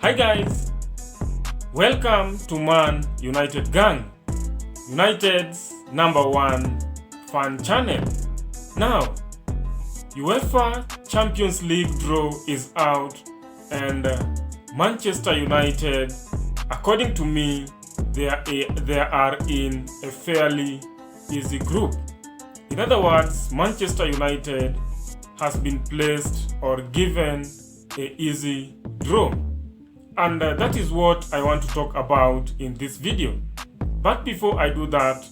Hi guys, welcome to Man United Gang, United's #1 fan channel. Now, UEFA Champions League draw is out and Manchester United, according to me, they are in a fairly easy group. In other words, Manchester United has been placed or given an easy draw. And that is what I want to talk about in this video. But before I do that,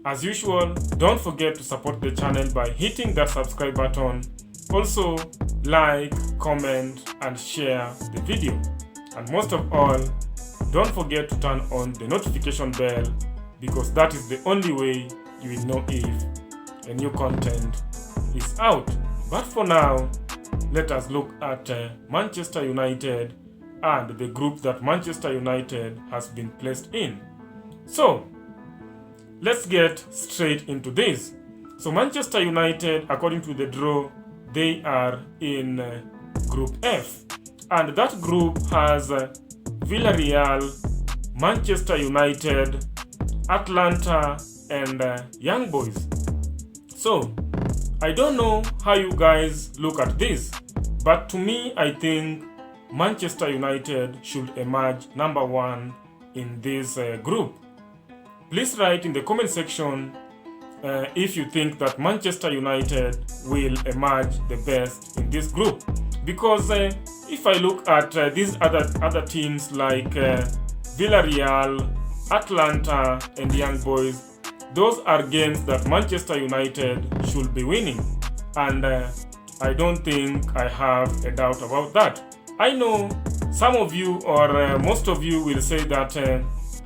as usual, don't forget to support the channel by hitting that subscribe button. Also, like, comment, and share the video. And most of all, don't forget to turn on the notification bell because that is the only way you will know if a new content is out. But for now, let us look at Manchester United and the group that Manchester United has been placed in. So, let's get straight into this. So Manchester United, according to the draw, they are in Group F. And that group has Villarreal, Manchester United, Atlanta, and Young Boys. So, I don't know how you guys look at this, but to me, I think Manchester United should emerge #1 in this group. Please write in the comment section if you think that Manchester United will emerge the best in this group. Because if I look at these other teams like Villarreal, Atlanta, and Young Boys, those are games that Manchester United should be winning. And I don't think I have a doubt about that. I know some of you or most of you will say that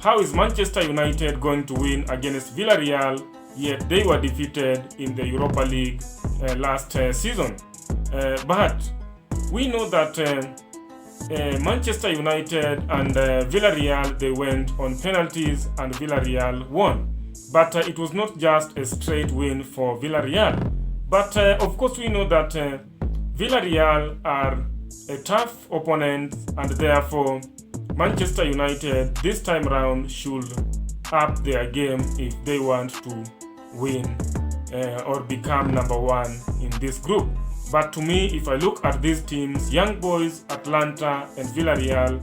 how is Manchester United going to win against Villarreal, yet they were defeated in the Europa League last season. But we know that Manchester United and Villarreal, they went on penalties and Villarreal won. But it was not just a straight win for Villarreal. But of course we know that Villarreal are a tough opponent, and therefore Manchester United this time round should up their game if they want to win or become #1 in this group. But to me, if I look at these teams, Young Boys, Atlanta, and Villarreal,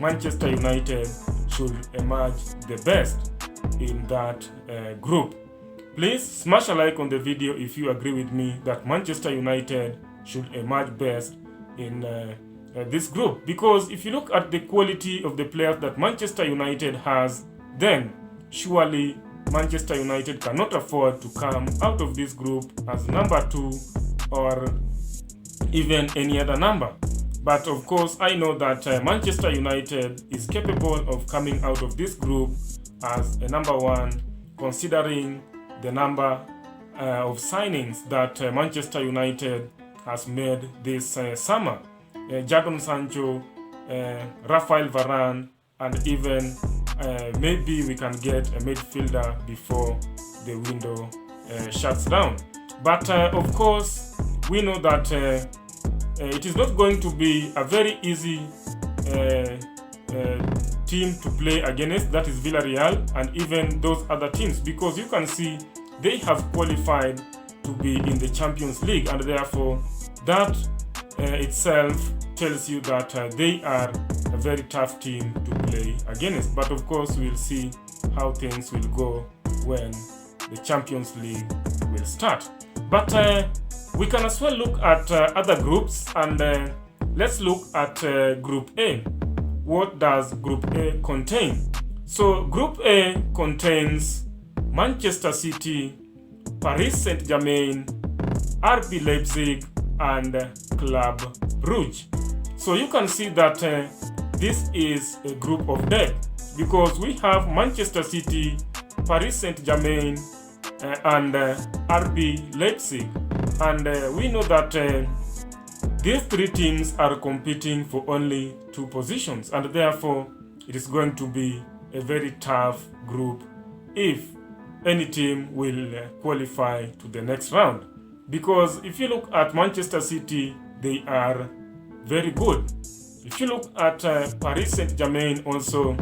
Manchester United should emerge the best in that group. Please smash a like on the video if you agree with me that Manchester United should emerge best in this group, because if you look at the quality of the players that Manchester United has, then surely Manchester United cannot afford to come out of this group as #2 or even any other number. But of course I know that Manchester United is capable of coming out of this group as a #1, considering the number of signings that Manchester United has made this summer. Jadon Sancho, Rafael Varane, and even maybe we can get a midfielder before the window shuts down. But of course, we know that it is not going to be a very easy team to play against, that is Villarreal and even those other teams, because you can see they have qualified to be in the Champions League, and therefore that itself tells you that they are a very tough team to play against. But of course we'll see how things will go when the Champions League will start. But we can as well look at other groups, and let's look at Group A. What does Group A contain? So Group A contains Manchester City, Paris Saint-Germain, RB Leipzig, and Club Brugge. So you can see that this is a group of death, because we have Manchester City, Paris Saint-Germain, and RB Leipzig. And we know that these three teams are competing for only 2 positions, and therefore it is going to be a very tough group if any team will qualify to the next round. Because if you look at Manchester City, they are very good. If you look at Paris Saint-Germain, also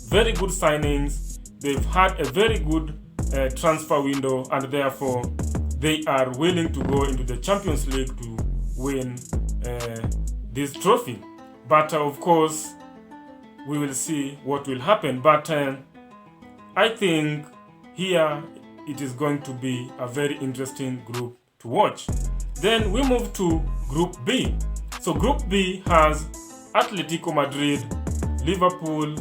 very good signings. They've had a very good transfer window, and therefore they are willing to go into the Champions League to win this trophy. But of course, we will see what will happen. But I think here it is going to be a very interesting group to watch. Then we move to Group B. So Group B has Atletico Madrid, Liverpool,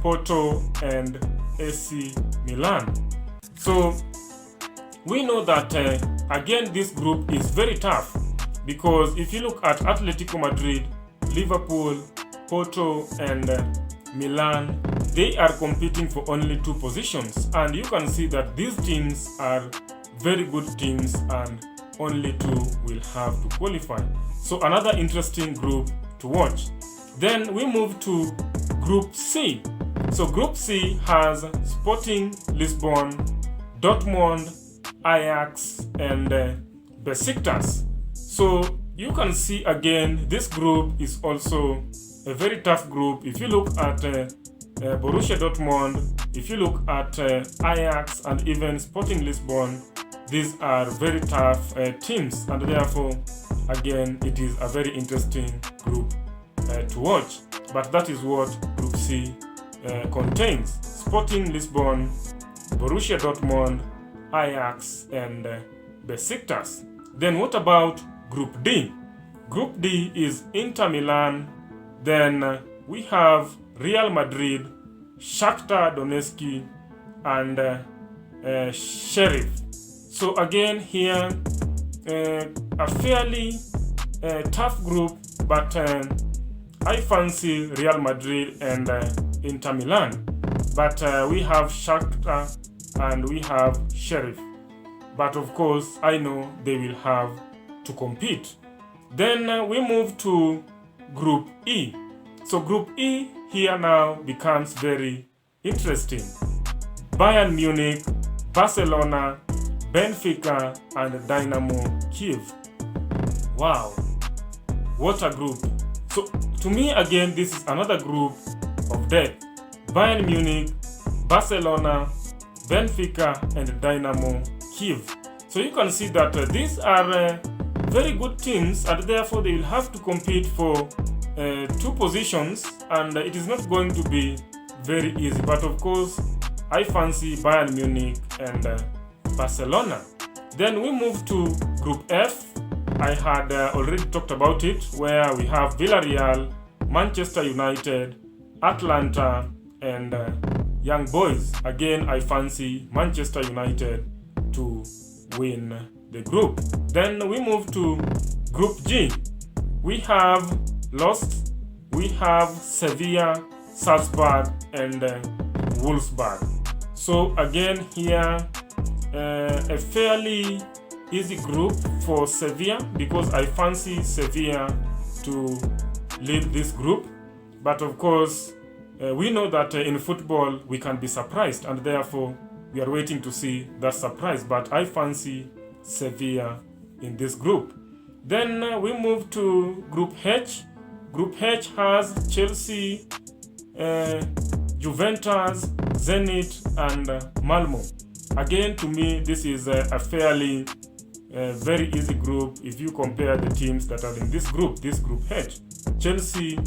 Porto, and AC Milan. So we know that again this group is very tough, because if you look at Atletico Madrid, Liverpool, Porto, and Milan, they are competing for only 2 positions, and you can see that these teams are very good teams and only 2 will have to qualify. So another interesting group to watch. Then we move to Group C. So Group C has Sporting Lisbon, Dortmund, Ajax, and Besiktas. So you can see again this group is also a very tough group. If you look at Borussia Dortmund, if you look at Ajax and even Sporting Lisbon, these are very tough teams, and therefore again it is a very interesting group to watch. But that is what Group C contains: Sporting Lisbon, Borussia Dortmund, Ajax, and Besiktas. Then what about Group D? Group D is Inter Milan. Then we have Real Madrid, Shakhtar Donetsk, and Sheriff. So again here a fairly tough group, but I fancy Real Madrid and Inter Milan. But we have Shakhtar and we have Sheriff. But of course I know they will have to compete. Then we move to Group E. So Group E here now becomes very interesting. Bayern Munich, Barcelona, Benfica, and Dynamo Kiev. Wow, what a group. So to me again, this is another group of death. Bayern Munich, Barcelona, Benfica, and Dynamo Kiev. So you can see that these are very good teams, and therefore they will have to compete for 2 positions, and it is not going to be very easy. But of course I fancy Bayern Munich and Barcelona. Then we move to Group F. I had already talked about it, where we have Villarreal, Manchester United, Atlanta, and Young Boys. Again, I fancy Manchester United to win the group. Then we move to Group G. We have Lost, we have Sevilla, Salzburg, and Wolfsburg. So again here a fairly easy group for Sevilla, because I fancy Sevilla to lead this group. But of course we know that in football we can be surprised, and therefore we are waiting to see that surprise. But I fancy Sevilla in this group. Then we move to Group H. Group H has Chelsea, Juventus, Zenit, and Malmo. Again, to me, this is a fairly very easy group if you compare the teams that are in this Group H. Chelsea,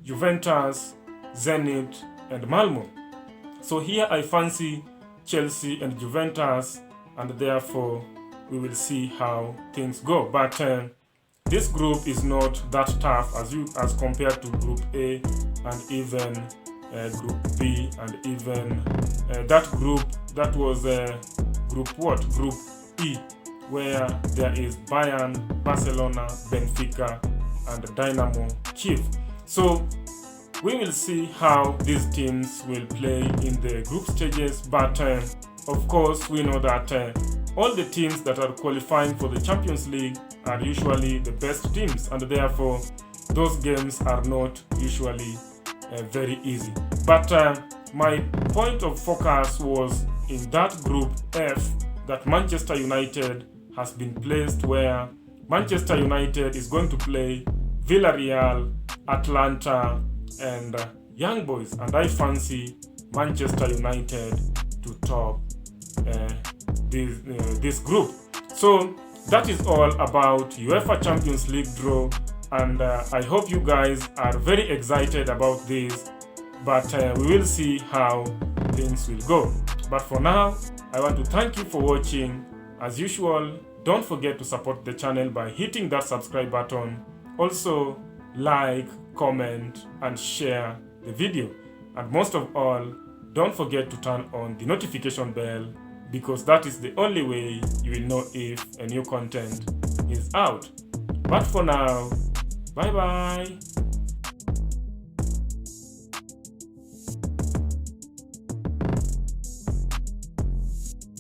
Juventus, Zenit, and Malmo. So here I fancy Chelsea and Juventus, and therefore we will see how things go. But this group is not that tough as compared to Group A and even Group B, and even that group that was Group E, where there is Bayern, Barcelona, Benfica, and Dynamo Kiev. So we will see how these teams will play in the group stages. But of course we know that all the teams that are qualifying for the Champions League are usually the best teams, and therefore those games are not usually very easy. But my point of focus was in that Group F, that Manchester United has been placed, where Manchester United is going to play Villarreal, Atlanta, and Young Boys, and I fancy Manchester United to top this group. So that is all about UEFA Champions League draw, and I hope you guys are very excited about this, but we will see how things will go. But for now, I want to thank you for watching. As usual, don't forget to support the channel by hitting that subscribe button. Also, like, comment, and share the video. And most of all, don't forget to turn on the notification bell, because that is the only way you will know if a new content is out. But for now, bye bye.